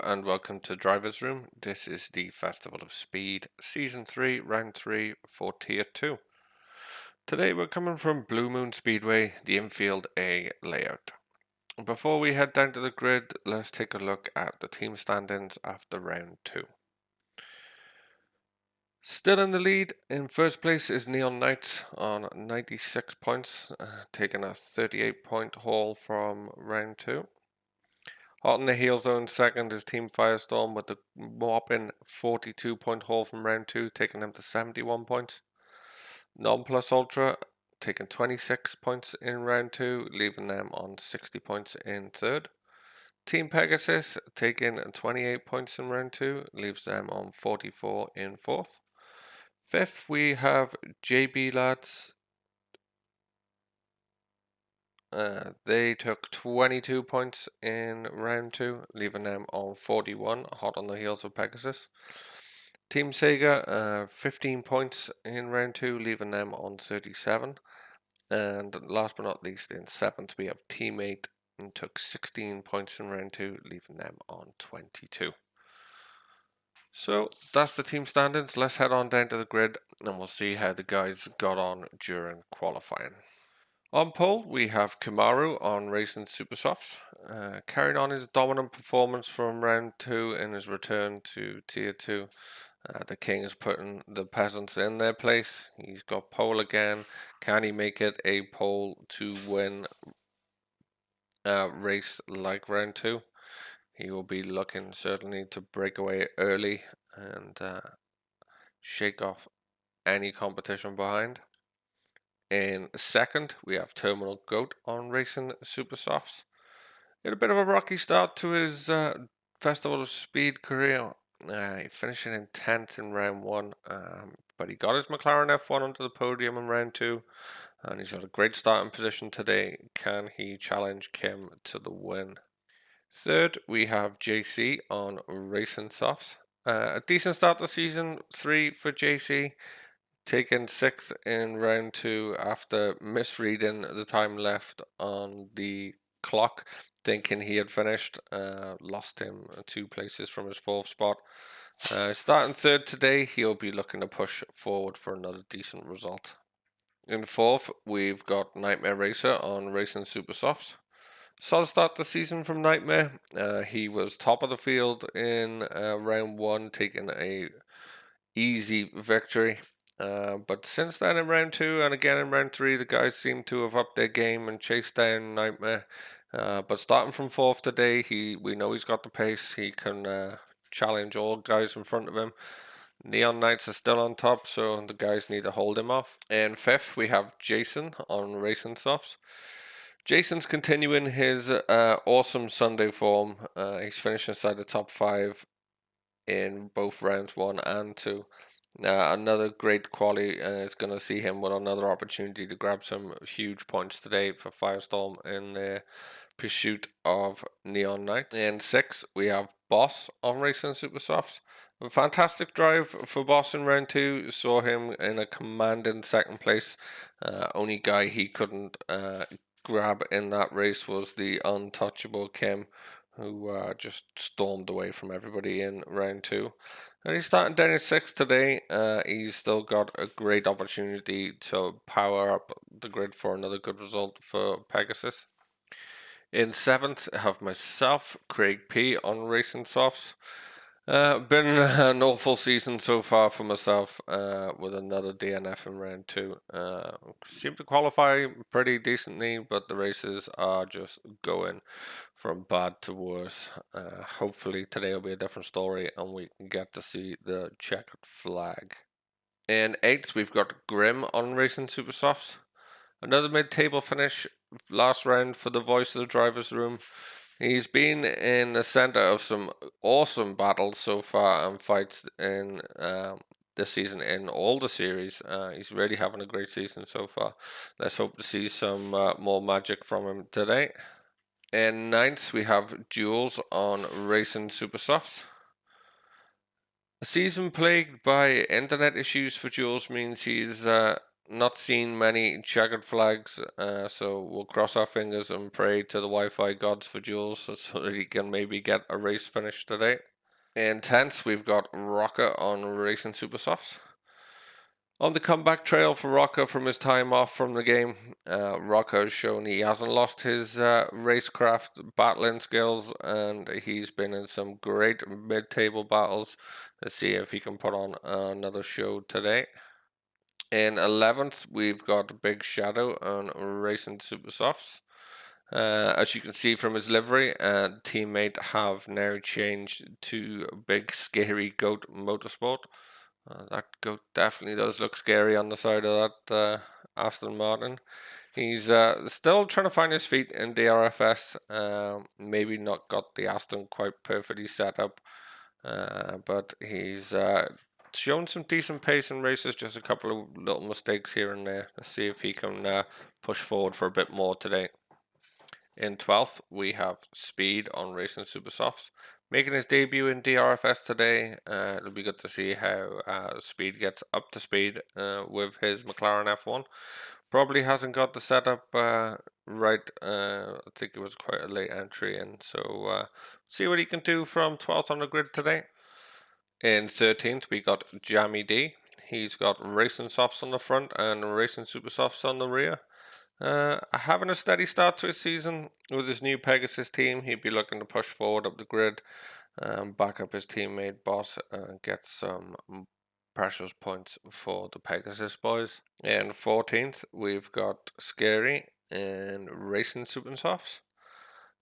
and welcome to Driversroom. This is the Festival of Speed, Season 3, Round 3 for Tier 2. Today we're coming from Blue Moon Speedway, the infield A layout. Before we head down to the grid, let's take a look at the team standings after Round 2. Still in the lead, in first place is Neon Knights on 96 points, taking a 38-point haul from Round 2. Hot on the heels though in second is Team Firestorm with a whopping 42-point haul from round 2, taking them to 71 points. Non-Plus Ultra taking 26 points in round 2, leaving them on 60 points in third. Team Pegasus taking 28 points in round 2, leaves them on 44 in fourth. Fifth we have JB Lads. They took 22 points in round 2, leaving them on 41, hot on the heels of Pegasus. Team Sega, 15 points in round 2, leaving them on 37. And last but not least, in 7th, we have Team 8, and took 16 points in round 2, leaving them on 22. So that's the team standings. Let's head on down to the grid, and we'll see how the guys got on during qualifying. On pole, we have Kimmaru on Racing Supersofts, carrying on his dominant performance from round 2 in his return to Tier 2. The King is putting the peasants in their place. He's got pole again. Can he make it a pole to win a race like round 2? He will be looking certainly to break away early and shake off any competition behind. In second, we have Terminal Goat on Racing Supersofts. He had a bit of a rocky start to his Festival of Speed career, finishing in 10th in round 1, but he got his McLaren F1 onto the podium in round 2, and he's got a great starting position today. Can he challenge Kim to the win? Third, we have JC on Racing Softs. A decent start to season 3 for JC. Taken 6th in round 2 after misreading the time left on the clock, thinking he had finished. Lost him 2 places from his 4th spot. Starting 3rd today, he'll be looking to push forward for another decent result. In 4th, we've got Nightmare Racer on Racing Supersofts. Solid start the season from Nightmare. He was top of the field in round 1, taking a easy victory. But since then in round 2 and again in round 3, the guys seem to have upped their game and chased down Nightmare. But starting from 4th today, we know he's got the pace. He can challenge all guys in front of him. Neon Knights are still on top, so the guys need to hold him off. And 5th, we have Jason on Racing Softs. Jason's continuing his awesome Sunday form. He's finished inside the top 5 in both rounds 1 and 2. Another great quali is going to see him with another opportunity to grab some huge points today for Firestorm in their pursuit of Neon Knights. In 6, we have Boss on Racing Supersofts. A fantastic drive for Boss in round 2. Saw him in a commanding 2nd place. Only guy he couldn't grab in that race was the untouchable Kim, who just stormed away from everybody in round 2. And he's starting down at 6th today. He's still got a great opportunity to power up the grid for another good result for Pegasus. In 7th, I have myself, Craig P, on Racing Softs. Been an awful season so far for myself, with another DNF in round 2. Seem to qualify pretty decently, but the races are just going from bad to worse. Hopefully today will be a different story and we can get to see the checkered flag. In 8th, we've got Grim on Racing Supersofts. Another mid-table finish last round for the voice of the driver's room. He's been in the center of some awesome battles so far and fights in this season in all the series. He's really having a great season so far. Let's hope to see some more magic from him today. In 9th, we have Jules on Racing Supersofts. A season plagued by internet issues for Jules means he's not seen many checkered flags, so we'll cross our fingers and pray to the Wi-Fi gods for Jules so that he can maybe get a race finish today. In 10th, we've got Rocker on Racing Super Softs. On the comeback trail for Rocco from his time off from the game, Rocco has shown he hasn't lost his racecraft battling skills, and he's been in some great mid-table battles. Let's see if he can put on another show today. In 11th, we've got Big Shadow on Racing Super Softs. As you can see from his livery, teammate have now changed to Big Scary Goat Motorsport. That goat definitely does look scary on the side of that Aston Martin. He's still trying to find his feet in DRFS. Maybe not got the Aston quite perfectly set up, but he's shown some decent pace in races. Just a couple of little mistakes here and there. Let's see if he can push forward for a bit more today. In 12th, we have Speed on Racing Super Softs. Making his debut in DRFS today. It'll be good to see how Speed gets up to speed with his McLaren F1. Probably hasn't got the setup right. I think it was quite a late entry, and so see what he can do from 12th on the grid today. In 13th, we got Jammy D. He's got Racing Softs on the front and Racing Super Softs on the rear. Having a steady start to his season with his new Pegasus team, he'd be looking to push forward up the grid, back up his teammate Boss, and get some precious points for the Pegasus boys. In 14th, we've got Scary and Racing Super Softs.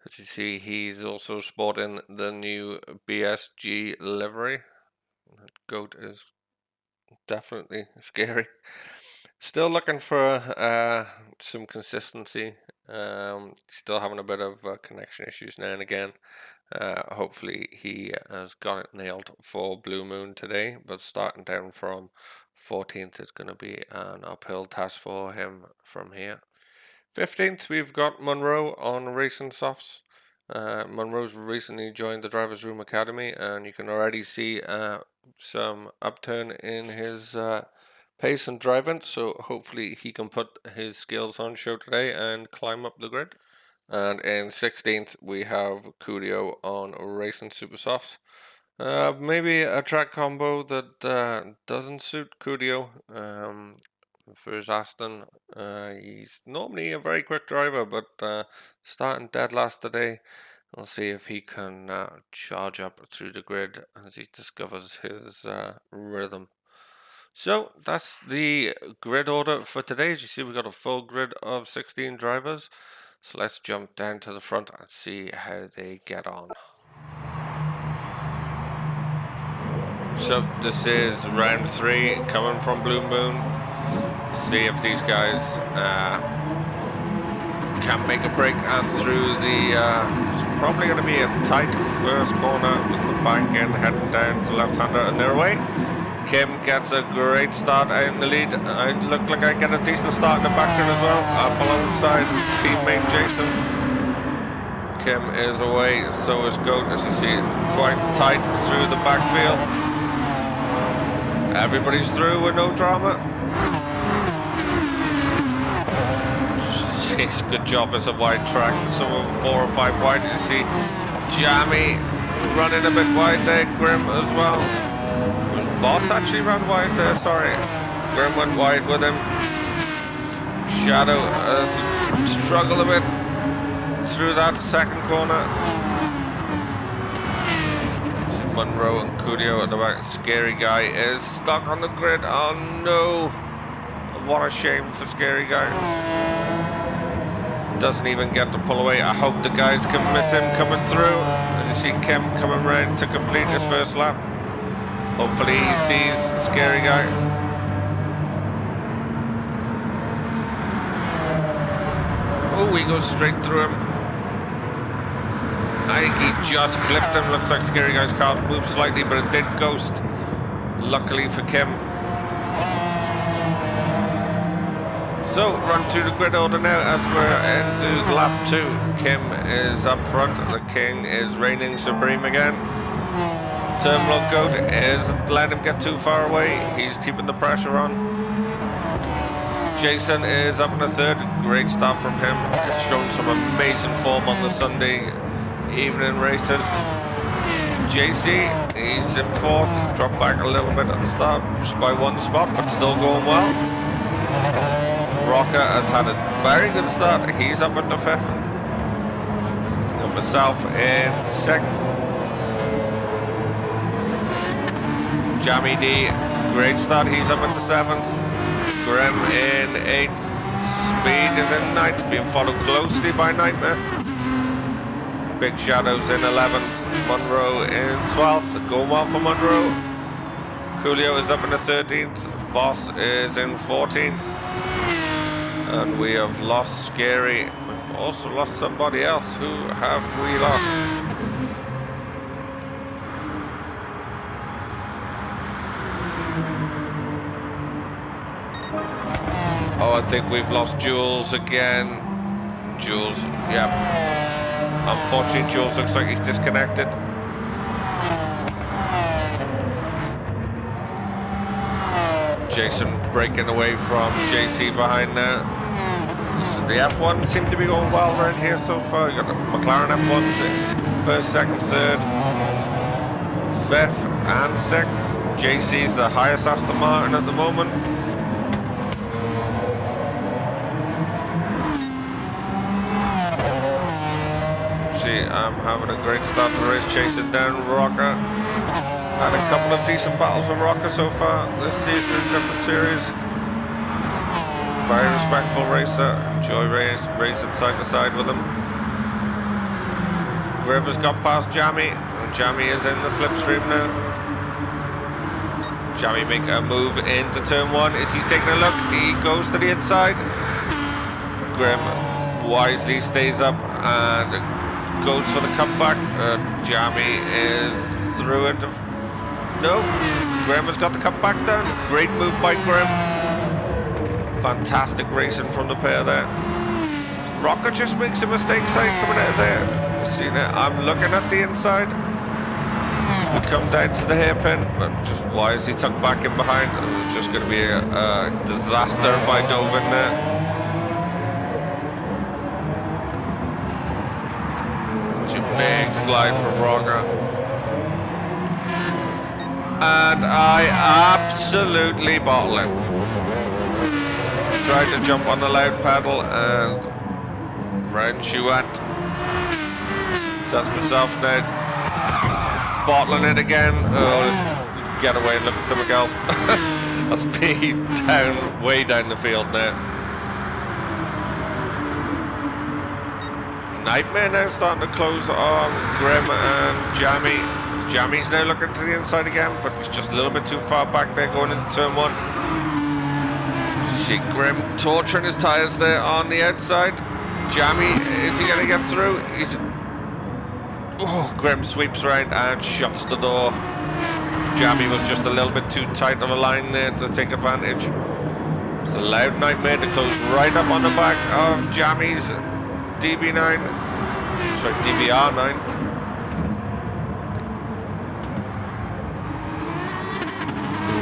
As you see, he's also sporting the new BSG livery. That goat is definitely scary. Still looking for some consistency. Still having a bit of connection issues now and again. Hopefully he has got it nailed for Blue Moon today, but starting down from 14th is going to be an uphill task for him from here. 15th, we've got Monroe on Racing Softs. Monroe's recently joined the Driversroom Academy, and you can already see some upturn in his pace and driving, so hopefully he can put his skills on show today and climb up the grid. And in 16th, we have Curio on Racing Super Softs. Maybe a track combo that doesn't suit Curio. For his Aston, he's normally a very quick driver, but starting dead last today. We'll see if he can charge up through the grid as he discovers his rhythm. So that's the grid order for today. As you see, we've got a full grid of 16 drivers. So let's jump down to the front and see how they get on. So this is round 3 coming from Blue Moon. See if these guys can make a break and through the it's probably going to be a tight first corner with the bank end heading down to left-hander and their way. Kim gets a great start out in the lead. I look like I get a decent start in the background as well, up alongside teammate Jason. Kim is away, so is Goat, as you see, quite tight through the backfield. Everybody's through with no drama. Jeez, good job, it's a wide track. Some of them 4 or 5 wide. You see Jammy running a bit wide there, Grim as well. Was Boss actually ran wide there? Sorry. Grim went wide with him. Shadow has struggled a bit through that second corner. See Monroe and Curio at the back. Scary Guy is stuck on the grid. Oh no! What a shame for Scary Guy. Doesn't even get to pull away. I hope the guys can miss him coming through. As you see Kim coming round to complete his first lap. Hopefully he sees Scary Guy. Oh, he goes straight through him. I think he just clipped him. Looks like Scary Guy's car moved slightly, but it did ghost. Luckily for Kim. So, run through the grid order now as we're into lap 2. Kim is up front. The King is reigning supreme again. Terminal Goat isn't letting him get too far away. He's keeping the pressure on. Jason is up in the third. Great start from him. He's shown some amazing form on the Sunday evening races. JC, he's in fourth. He's dropped back a little bit at the start, just by one spot, but still going well. Rocker has had a very good start. He's up at the fifth. Got myself in sixth. Jammy D, great start. He's up at the seventh. Grim in eighth. Speed is in ninth, being followed closely by Nightmare. Big Shadows in 11th. Monroe in 12th. Going well for Monroe. Coolio is up in the 13th. Boss is in 14th. And we have lost Scary. We've also lost somebody else. Who have we lost? Oh, I think we've lost Jules again. Jules, yep. Unfortunately, Jules looks like he's disconnected. Jason breaking away from JC behind now. So the F1 seem to be going well around here so far. You got the McLaren F1s in first, second, third, fifth, and sixth. JC's the highest Aston Martin at the moment. I'm having a great start to the race, chasing down Rocker. Had a couple of decent battles with Rocker so far this season in different series. Very respectful racer. Enjoy racing side to side with him. Grim has got past Jammy, and Jammy is in the slipstream now. Jammy make a move into turn one. Is he taking a look? He goes to the inside. Grim wisely stays up and goes for the comeback. Jammy is through it. No, Grim has got the comeback down. Great move by Grim. Fantastic racing from the pair there. Rocker just makes a mistake side coming out of there. See now, I'm looking at the inside. We come down to the hairpin, but just wisely tucked back in behind. It's just going to be a disaster if I dove in there. Big slide from Rocker. And I absolutely bottle him. Tried to jump on the loud pedal and round she went. So that's myself now. Bottling it again. Oh, let's get away and look at something else. That's me down, way down the field now. Nightmare now starting to close on Grim and Jammy. Jammy's now looking to the inside again, but he's just a little bit too far back there going into turn one. See Grim torturing his tyres there on the outside. Jammy, is he going to get through? Oh, Grim sweeps around and shuts the door. Jammy was just a little bit too tight on the line there to take advantage. It's a loud Nightmare to close right up on the back of Jammy's DB9, sorry, DBR9.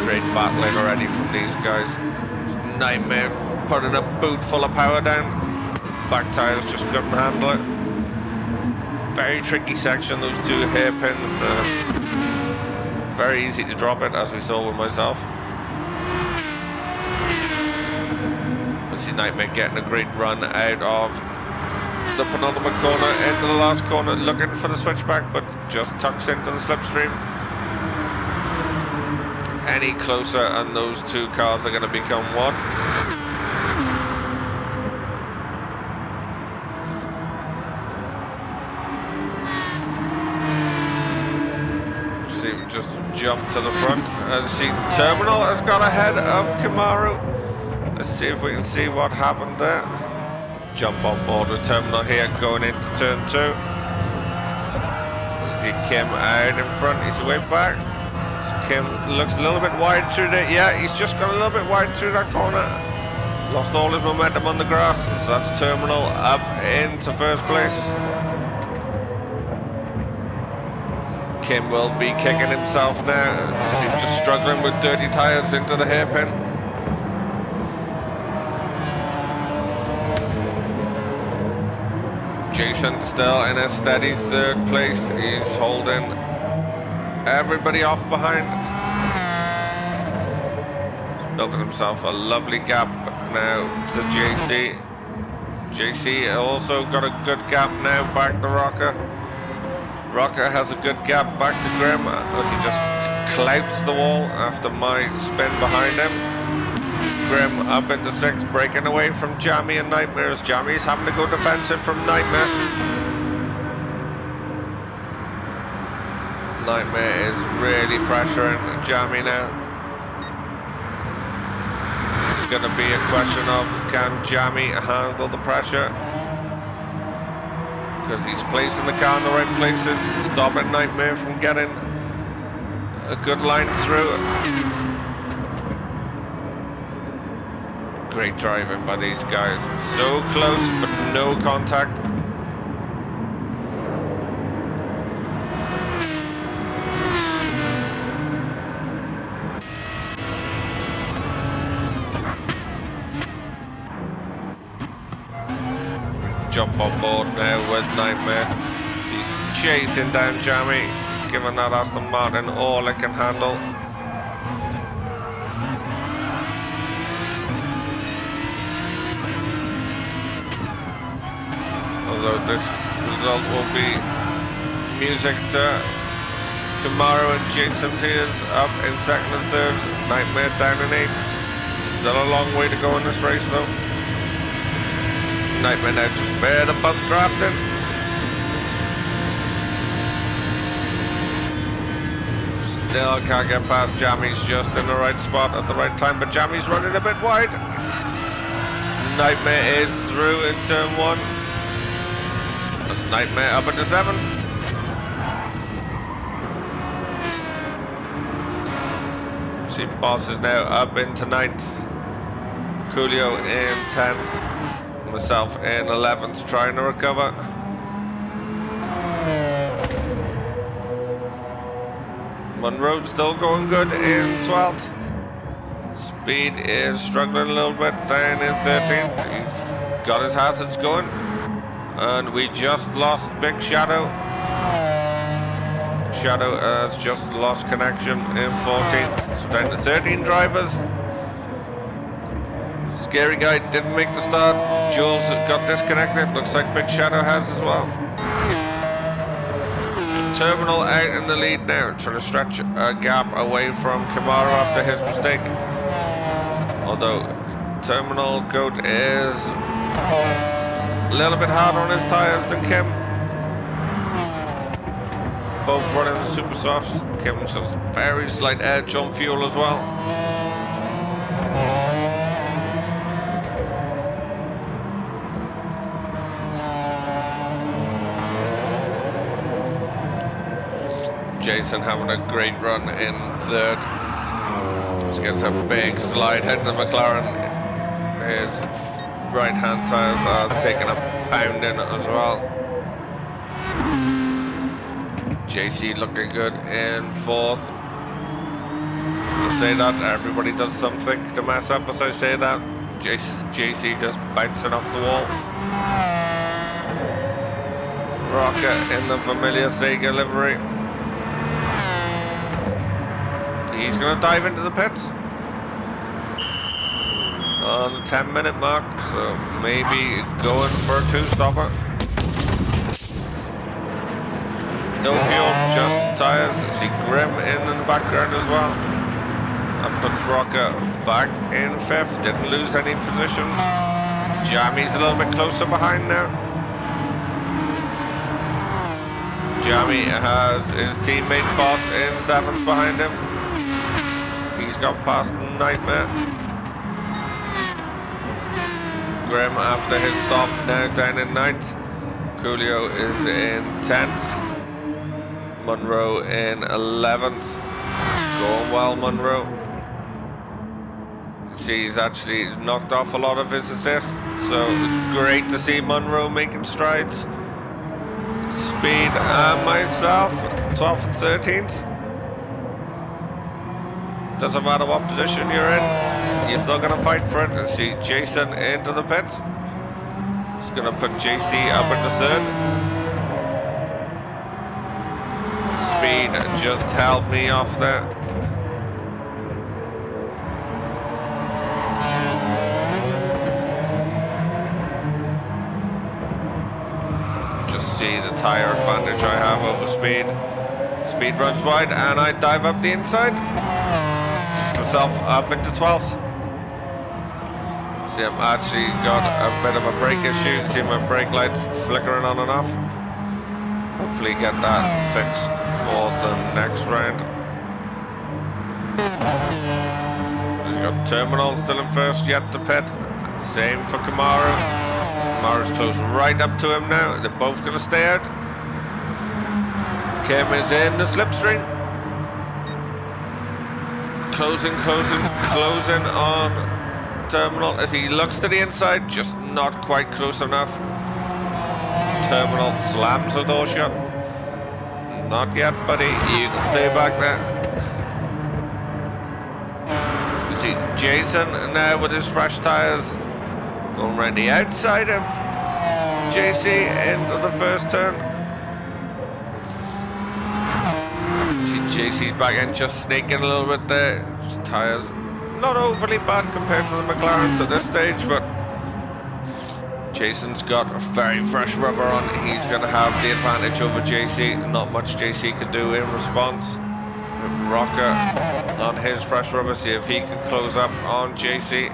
Great battling already from these guys. Nightmare putting a boot full of power down. Back tires just couldn't handle it. Very tricky section, those two hairpins. Very easy to drop it, as we saw with myself. I see Nightmare getting a great run out of the penultimate corner into the last corner, looking for the switchback, but just tucks into the slipstream. Any closer and those two cars are going to become one. See, just jump to the front. See, Terminal has got ahead of Kimmaru. Let's see if we can see what happened there. Jump on board with Terminal here, going into turn two. See Kim out in front, he's way back. So Kim looks a little bit wide through there. Yeah, he's just gone a little bit wide through that corner. Lost all his momentum on the grass, so that's Terminal up into first place. Kim will be kicking himself now. He's just struggling with dirty tyres into the hairpin. Jason still in a steady third place. He's holding everybody off behind. He's building himself a lovely gap now to JC. JC also got a good gap now back to Rocker. Rocker has a good gap back to Grim as he just clouts the wall after my spin behind him. Grim up into 6th, breaking away from Jammy and Nightmare. Jammy's having to go defensive from Nightmare. Nightmare is really pressuring Jammy now. This is going to be a question of, can Jammy handle the pressure? Because he's placing the car in the right places, stopping Nightmare from getting a good line through. Great driving by these guys. So close, but no contact. Jump on board now with Nightmare. He's chasing down Jammy, giving that Aston Martin all it can handle. Although this result will be music to Kimmaru and Jason's ears, up in 2nd and 3rd. Nightmare down in 8th. Still a long way to go in this race though. Nightmare now just bare the bump drafting. Still can't get past Jammy's, just in the right spot at the right time, but Jammy's running a bit wide. Nightmare is through in turn 1. That's Nightmare up into 7th. See, Boss is now up into 9th. Coolio in 10th. Myself in 11th, trying to recover. Monroe still going good in 12th. Speed is struggling a little bit down in 13th. He's got his hazards going. And we just lost Big Shadow. Shadow has just lost connection in 14th. So down to 13 drivers. Scary Guy didn't make the start. Jules got disconnected. Looks like Big Shadow has as well. Terminal out in the lead now, trying to stretch a gap away from Kimmaru after his mistake. Although Terminal Goat is a little bit harder on his tyres than Kim. Both running the super softs. Kim's got a very slight edge on fuel as well. Jason having a great run in 3rd. Just gets a big slide heading to McLaren. His right hand tyres are taking a pounding as well. JC looking good in 4th. As I say that, everybody does something to mess up as I say that. JC just bouncing off the wall. Rocket in the familiar Sega livery. He's going to dive into the pits on the 10-minute mark, so maybe going for a 2-stopper. No fuel, just tyres. See Grim in the background as well. That puts Rocker back in 5th, didn't lose any positions. Jammy's a little bit closer behind now. Jammy has his teammate Boss in 7th behind him. He's got past Nightmare. Grim after his stop now down in 9th. Coolio is in 10th. Monroe in 11th. Going well, Monroe. See, he's actually knocked off a lot of his assists, so great to see Monroe making strides. Speed and myself, 12th and 13th. Doesn't matter what position you're in, you're still going to fight for it. And see Jason into the pits. It's going to put JC up into third. Speed just held me off there. Just see the tyre advantage I have over speed. Speed runs wide and I dive up the inside. Myself up into 12th. See, I've actually got a bit of a brake issue. See my brake lights flickering on and off. Hopefully get that fixed for the next round. We've got Terminal still in first yet to pit. Same for Kimmaru. Kimmaru's close right up to him now. They're both going to stay out. Kim is in the slipstream. Closing on Terminal as he looks to the inside, just not quite close enough. Terminal slams the door shut. Not yet, buddy. You can stay back there. You see Jason now with his fresh tyres going around the outside of JC into the first turn. See JC's back end just snaking a little bit there. His tyres not overly bad compared to the McLarens at this stage, but Jason's got a very fresh rubber on. He's going to have the advantage over JC. Not much JC can do in response. Rocker on his fresh rubber, see if he can close up on JC.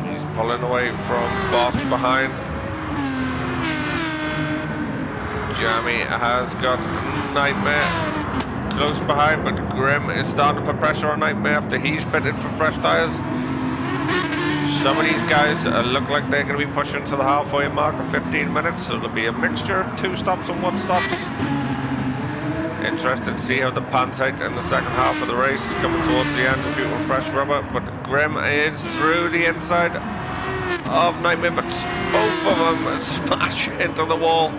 He's pulling away from Boss behind. Jamie has got Nightmare close behind, but Grim is starting to put pressure on Nightmare after he's pitted for fresh tyres. Some of these guys look like they're going to be pushing to the halfway mark of 15 minutes, so there'll be a mixture of 2 stops and 1 stops. Interested to see how the pans out in the second half of the race, coming towards the end with people fresh rubber, but Grim is through the inside of Nightmare, but both of them smash into the wall.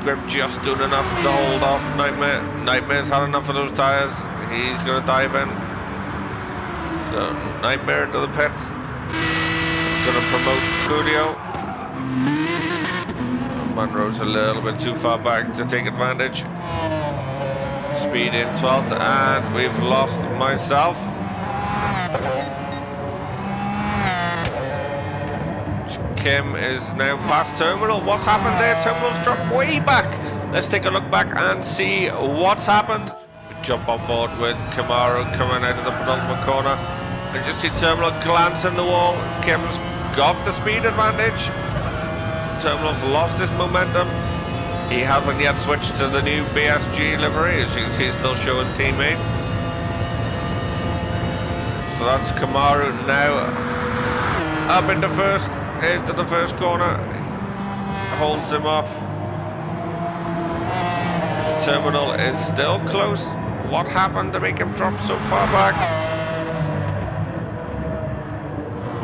Grim just doing enough to hold off Nightmare. Nightmare's had enough of those tyres. He's going to dive in. So Nightmare into the pits. He's going to promote Coolio. Monroe's a little bit too far back to take advantage. Speed in 12th, and we've lost myself. Kim is now past Terminal. What's happened there? Terminal's dropped way back. Let's take a look back and see what's happened. Jump on board with Kimmaru coming out of the penultimate corner. And just see Terminal glancing the wall. Kim's got the speed advantage. Terminal's lost his momentum. He hasn't yet switched to the new BSG livery. As you can see, he's still showing teammate. So that's Kimmaru now up into first. Into the first corner, holds him off. Terminal is still close. What happened to make him drop so far back?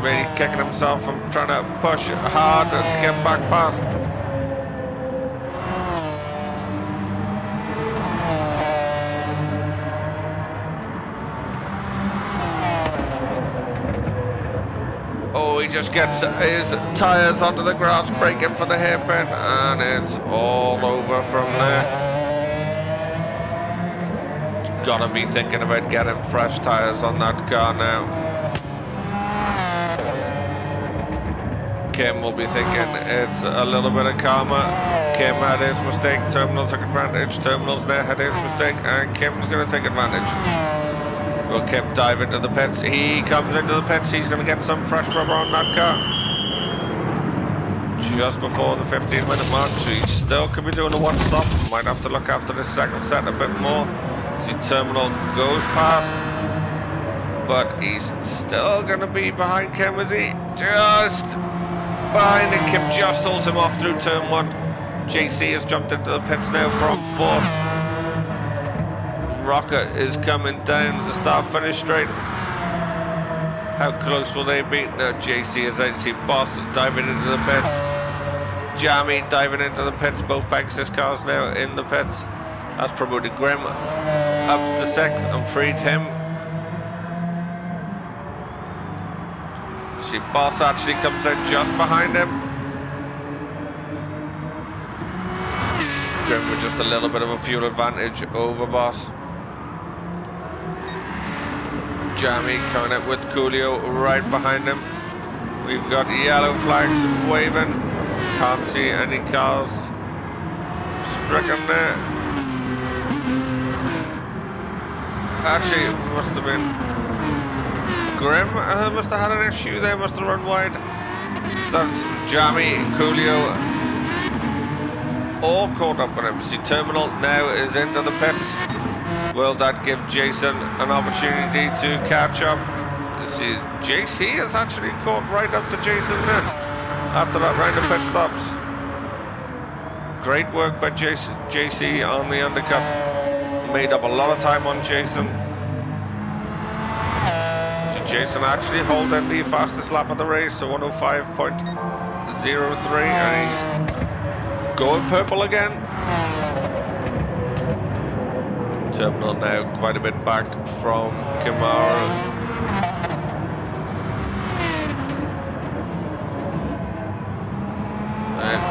Really kicking himself and trying to push hard to get back past. He just gets his tyres onto the grass, braking for the hairpin, and it's all over from there. Gotta be thinking about getting fresh tyres on that car now. Kim will be thinking it's a little bit of karma. Kim had his mistake, Terminal took advantage, Terminal's now had his mistake, and Kim's going to take advantage. Will Kim dive into the pits? He comes into the pits. He's going to get some fresh rubber on that car. Just before the 15-minute mark, so he still could be doing a 1 stop. Might have to look after this second set a bit more. See, Terminal goes past, but he's still going to be behind Kim, is he? Just behind, and Kim just holds him off through turn 1. JC has jumped into the pits now from 4th. Rocker is coming down the start-finish straight. How close will they be? Now JC is out. See Boss diving into the pits. Jamie diving into the pits. Both Pegasus cars now in the pits. That's promoted Grim up to 6th and freed him. See, Boss actually comes in just behind him. Grim with just a little bit of a fuel advantage over Boss. Jammy coming up with Coolio right behind him. We've got yellow flags waving. Can't see any cars stricken there. Actually, must have been Grim must have had an issue there, must have run wide. That's Jammy, Coolio, all caught up with him. See, Terminal now is into the pits. Will that give Jason an opportunity to catch up? See, JC is actually caught right up to Jason then after that round of pit stops. Great work by JC on the undercut. Made up a lot of time on Jason. So Jason actually holding the fastest lap of the race, so 105.03, and he's going purple again. Terminal now quite a bit back from kimmaru.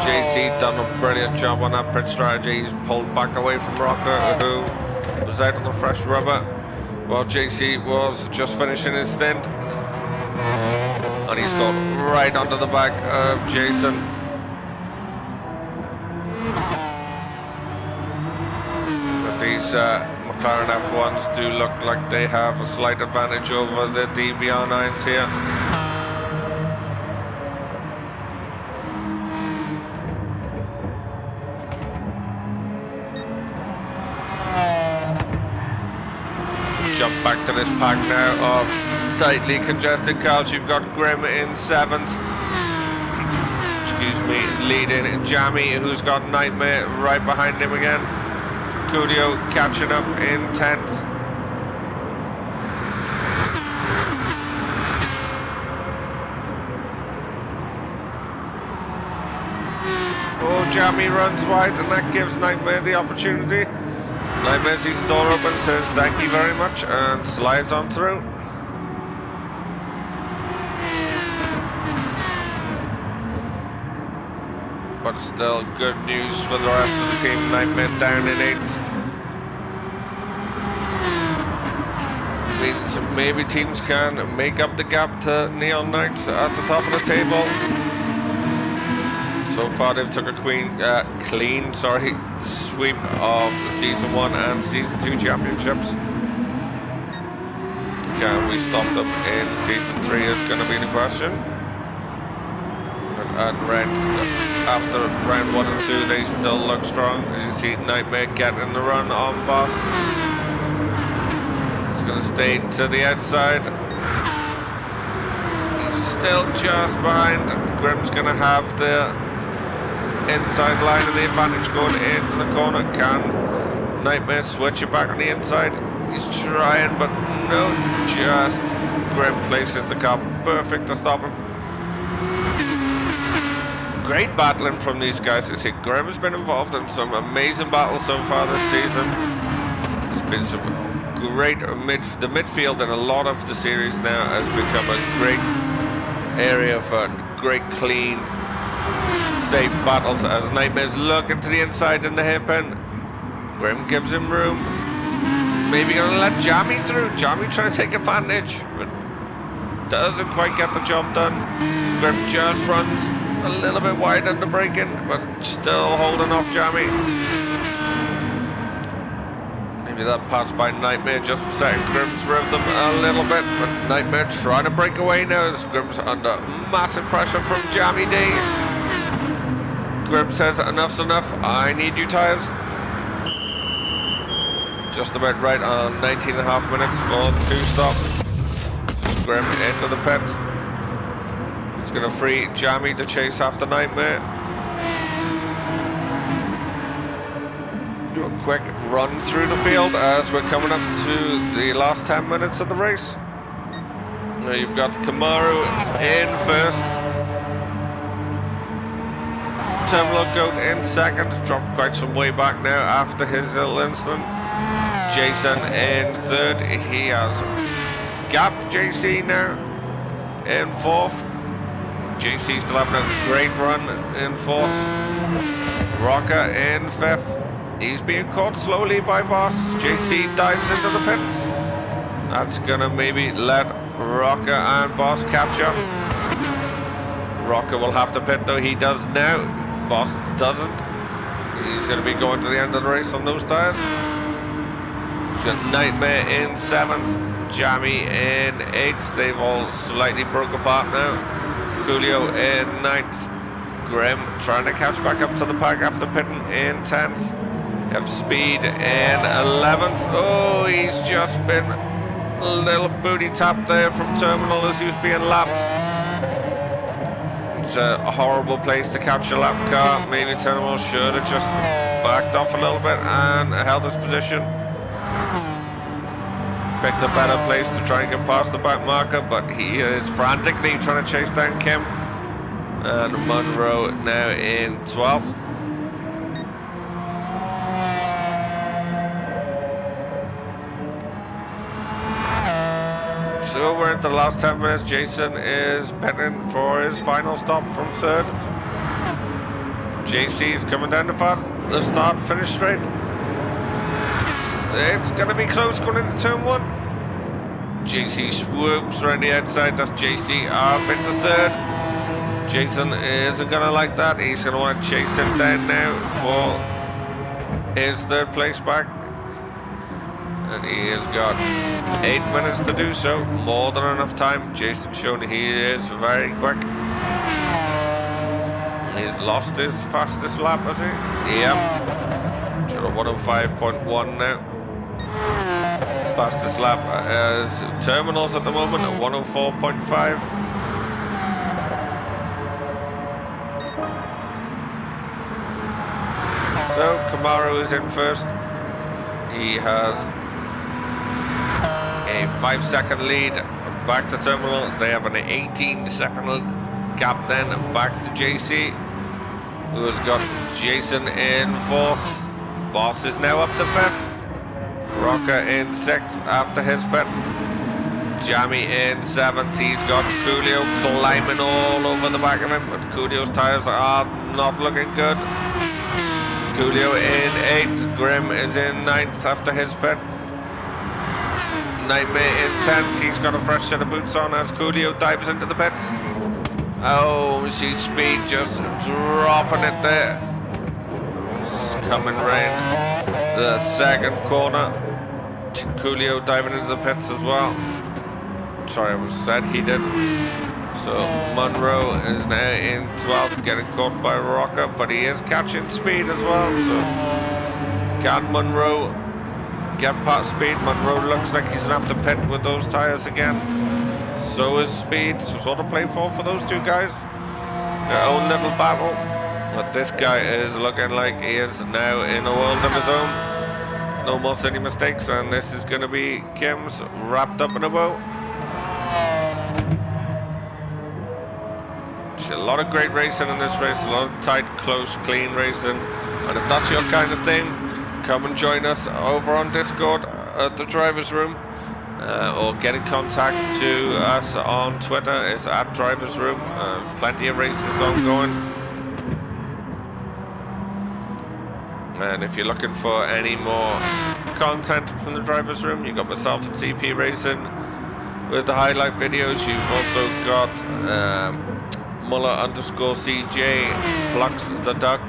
JC done a brilliant job on that pit strategy. He's pulled back away from Rocker, who was out on the fresh rubber, while JC was just finishing his stint. And he's gone right onto the back of Jason. But these McLaren F1s do look like they have a slight advantage over the DBR9s here. Jump back to this pack now of tightly congested cars. You've got Grim in 7th. Excuse me, leading Jammy, who's got Nightmare right behind him again. Coolio catching up in 10th. Oh, Jammy runs wide, and that gives Nightmare the opportunity. Nightmare sees the door open, says thank you very much, and slides on through. But still good news for the rest of the team. Nightmare down in 8th. Means maybe teams can make up the gap to Neon Knights at the top of the table. So far they've took a clean sweep of the Season 1 and Season 2 championships. Can we stop them in Season 3 is going to be the question. And after round 1 and 2 they still look strong. As you see, Nightmare getting the run on Boss. It's going to stay to the outside. He's still just behind. Grim's going to have the inside line of the advantage going into the corner. Can Nightmare switch it back on the inside? He's trying, but no, just Grim places the car perfect to stop him. Great battling from these guys. You see, Grim has been involved in some amazing battles so far this season. There's been some great the midfield in a lot of the series now has become a great area for great clean safe battles as Nightmare's looking to the inside in the hairpin. Grim gives him room. Maybe gonna let Jammy through. Jammy trying to take advantage, but doesn't quite get the job done. Grim just runs a little bit wide on the braking, but still holding off Jammy. Maybe that pass by Nightmare just setting Grim's rhythm a little bit, but Nightmare trying to break away now as Grim's under massive pressure from Jammy D. Grim says enough's enough, I need new tyres. Just about right on 19.5 minutes for the 2-stop. Just Grim into the pits. It's going to free Jammy to chase after Nightmare. Do a quick run through the field as we're coming up to the last 10 minutes of the race. Now you've got kimmaru in first. Terminal Goat in second, dropped quite some way back now after his little incident. Jason in third, he has gapped JC now. in fourth. JC still having a great run in fourth. Rocker in fifth. He's being caught slowly by Boss. JC dives into the pits. That's gonna maybe let Rocker and Boss capture. Rocker will have to pit though. He does now. Boss doesn't. He's gonna be going to the end of the race on those tires. He's got Nightmare in seventh. Jammy in eighth. They've all slightly broke apart now. Coolio in ninth. Grim trying to catch back up to the pack after pitting in 10th. You have Speed in 11th. Oh, he's just been a little booty tap there from Terminal as he was being lapped. It's a horrible place to catch a lap car. Maybe Terminal should have just backed off a little bit and held his position. Picked a better place to try and get past the back marker, but he is frantically trying to chase down Kim. And Monroe now in 12th. So we're into the last 10 minutes. Jason is pitting for his final stop from third. JC is coming down the start finish straight. It's going to be close going into turn 1. JC swoops around the outside. That's JC up into third. Jason isn't going to like that. He's going to want to chase him down now for his third place back. And he has got 8 minutes to do so. More than enough time. Jason showing he is very quick. He's lost his fastest lap, has he? Yep. Sort of 105.1 now. Fastest lap as Terminals at the moment at 104.5. So Kimmaru is in first. He has a 5-second lead back to Terminal. They have an 18-second gap then back to JC, who has got Jason in fourth. Boss is now up to fifth. Rocker in 6th after his pit. Jammy in 7th. He's got Coolio climbing all over the back of him, but Coolio's tires are not looking good. Coolio in 8th. Grim is in 9th after his pit. Nightmare in 10th. He's got a fresh set of boots on as Coolio dives into the pits. Oh, she's Speed just dropping it there. It's coming right the second corner. Coolio diving into the pits as well. Sorry, I was said he did. So Monroe is now in 12th, getting caught by Rocker, but he is catching Speed as well. So can Monroe get past Speed? Monroe looks like he's gonna have to pit with those tires again. So is Speed. So sort of play for those two guys. Their own little battle. But this guy is looking like he is now in a world of his own. No more silly mistakes, and this is going to be Kim's wrapped up in a bow. A lot of great racing in this race, a lot of tight, close, clean racing. And if that's your kind of thing, come and join us over on Discord at the Drivers Room, or get in contact to us on Twitter. It's at Drivers Room. Plenty of races ongoing. And if you're looking for any more content from the Drivers Room, you've got myself and CP Racing with the highlight videos. You've also got Muller_CJ Plucks the Duck,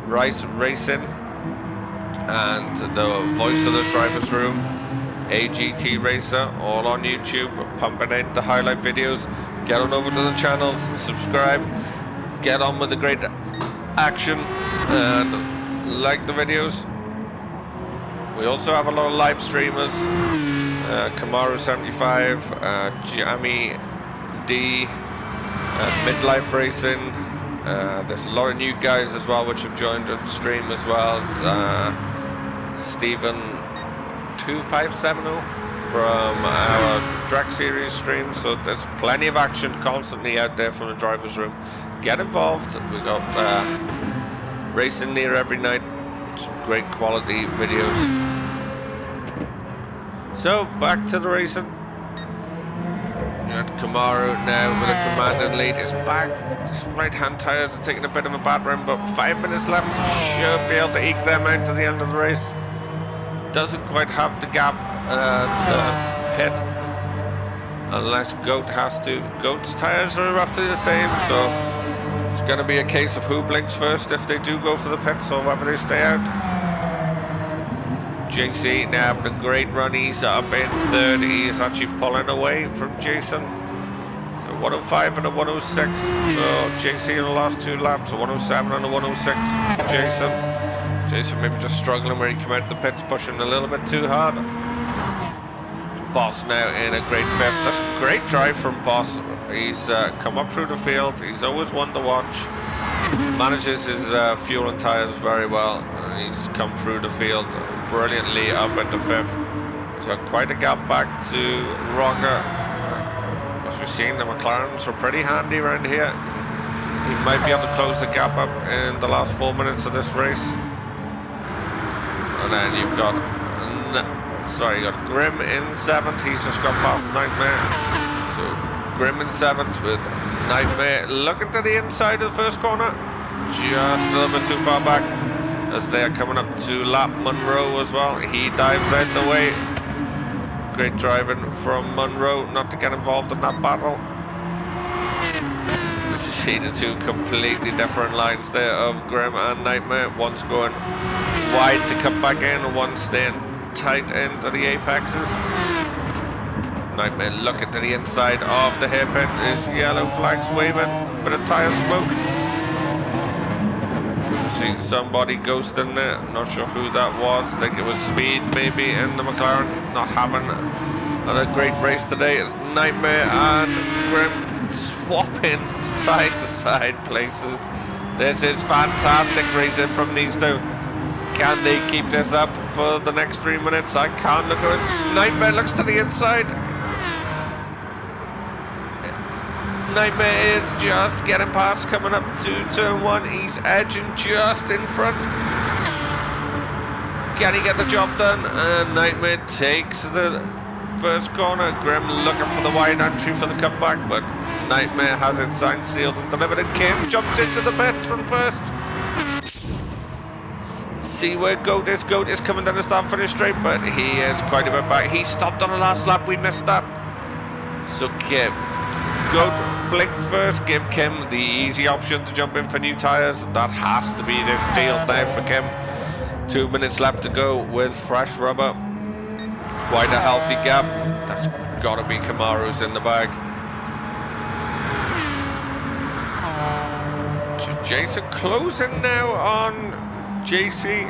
Rice Racing, and the voice of the Drivers Room, AGT Racer, all on YouTube, pumping in the highlight videos. Get on over to the channels, subscribe, get on with the great action, and like the videos. We also have a lot of live streamers, Kimmaru 75, Jammy D, Midlife Racing. There's a lot of new guys as well which have joined the stream as well. Stephen 2570 from our Drag Series stream. So there's plenty of action constantly out there from the Drivers Room. Get involved. We've got racing near every night. Some great quality videos. So back to the racing. And Kimmaru now with a commanding lead. His his right-hand tyres are taking a bit of a battering, but 5 minutes left. Should be able to eke them out to the end of the race. Doesn't quite have the gap to hit, unless Goat has to. Goat's tyres are roughly the same, so it's going to be a case of who blinks first if they do go for the pits or whether they stay out. JC now having a great run. He's up in third. He's actually pulling away from Jason. So 105 and a 106 for JC in the last 2 laps. A 107 and a 106 for Jason. Jason maybe just struggling where he came out the pits, pushing a little bit too hard. Boss now in a great 5th. That's a great drive from Boss. He's come up through the field. He's always one to watch. Manages his fuel and tyres very well. He's come through the field brilliantly up into 5th. So quite a gap back to Rocker. As we've seen, the McLarens are pretty handy around here. He might be able to close the gap up in the last 4 minutes of this race. And then you've got, you got Grim in 7th. He's just got past Nightmare. So Grim in 7th with Nightmare looking to the inside of the first corner. Just a little bit too far back as they are coming up to lap Monroe as well. He dives out the way. Great driving from Monroe not to get involved in that battle. As you see the 2 completely different lines there of Grim and Nightmare. One's going wide to come back in and one's staying tight into the apexes. Nightmare looking to the inside of the hairpin. His yellow flags waving. Bit of tyre smoke. Seen somebody ghosting there. Not sure who that was. I think it was Speed maybe in the McLaren. Not having a great race today. It's Nightmare and Grim swapping side to side places. This is fantastic racing from these 2. Can they keep this up for the next 3 minutes? I can't look at it. Nightmare looks to the inside. Nightmare is just getting past, coming up to turn 1. He's edging just in front. Can he get the job done? And Nightmare takes the first corner. Grim looking for the wide entry for the cutback, but Nightmare has it signed, sealed and delivered. And Kim jumps into the pits from first. See where Goat is. Goat is coming down the start-finish straight, but he is quite a bit back. He stopped on the last lap. We missed that. So Kim. Goat blinked first, give Kim the easy option to jump in for new tyres. That has to be this sealed now for Kim. 2 minutes left to go with fresh rubber. Quite a healthy gap. That's got to be Kimmaru's in the bag. Jason closing now on JC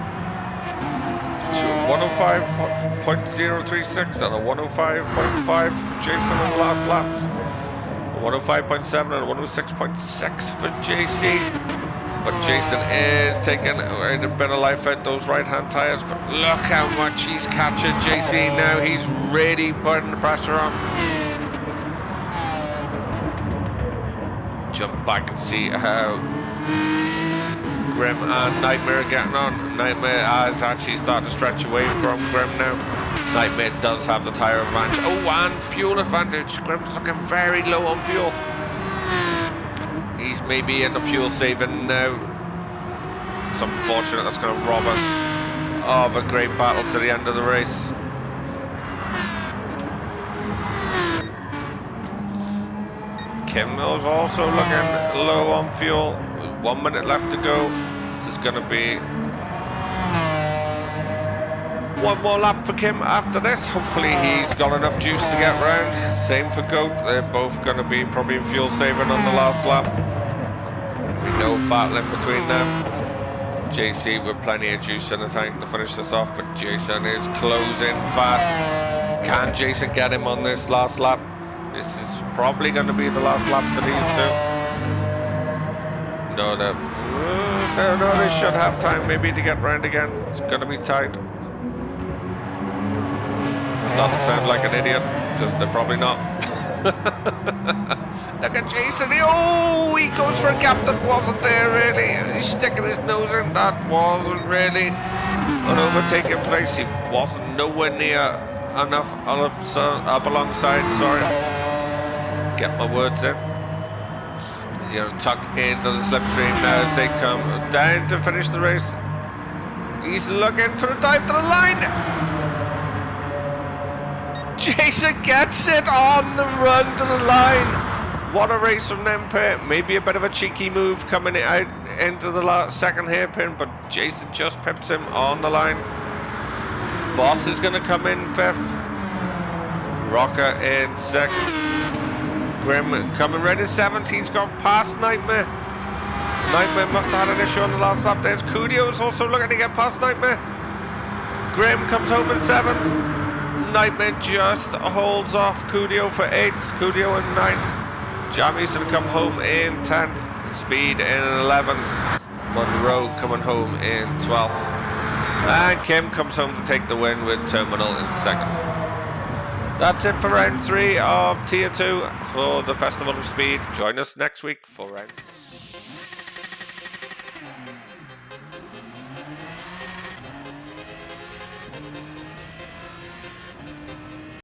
to 105.036 and a 105.5 for Jason in the last laps. 105.7 and 106.6 for JC. But Jason is taking a bit of life out those right-hand tyres. But look how much he's captured JC now. He's really putting the pressure on. Jump back and see how Grim and Nightmare are getting on. Nightmare has actually started to stretch away from Grim now. Nightmare does have the tyre advantage. Oh, and fuel advantage. Grim's looking very low on fuel. He's maybe in the fuel saving now. It's unfortunate. That's going to rob us of a great battle to the end of the race. Kim is also looking low on fuel. 1 minute left to go. This is going to be one more lap for Kim after this. Hopefully he's got enough juice to get round. Same for Goat. They're both going to be probably in fuel saving on the last lap. No battling between them. JC with plenty of juice in the tank to finish this off, but Jason is closing fast. Can Jason get him on this last lap? This is probably going to be the last lap for these 2. No, they should have time maybe to get round again. It's going to be tight. Doesn't sound like an idiot, because they're probably not. Look at Jason. Oh, he goes for a gap that wasn't there really. He's sticking his nose in. That wasn't really an overtaking place. He wasn't nowhere near enough up alongside, sorry. get my words in. He's going to tuck into the slipstream now as they come down to finish the race. He's looking for a dive to the line. Jason gets it on the run to the line. What a race from them pair. Maybe a bit of a cheeky move coming out into the second hairpin, but Jason just pips him on the line. Boss is going to come in 5th. Rocker in 2nd. Grim coming right in 7th. He's gone past Nightmare. Nightmare must have had an issue on the last lap. There's Kudio is also looking to get past Nightmare. Grim comes home in 7th. Nightmare just holds off Kudio for 8th. Kudio in 9th. Jammy's going to come home in 10th. Speed in 11th. Monroe coming home in 12th. And Kim comes home to take the win with Terminal in 2nd. That's it for round 3 of Tier 2 for the Festival of Speed. Join us next week for round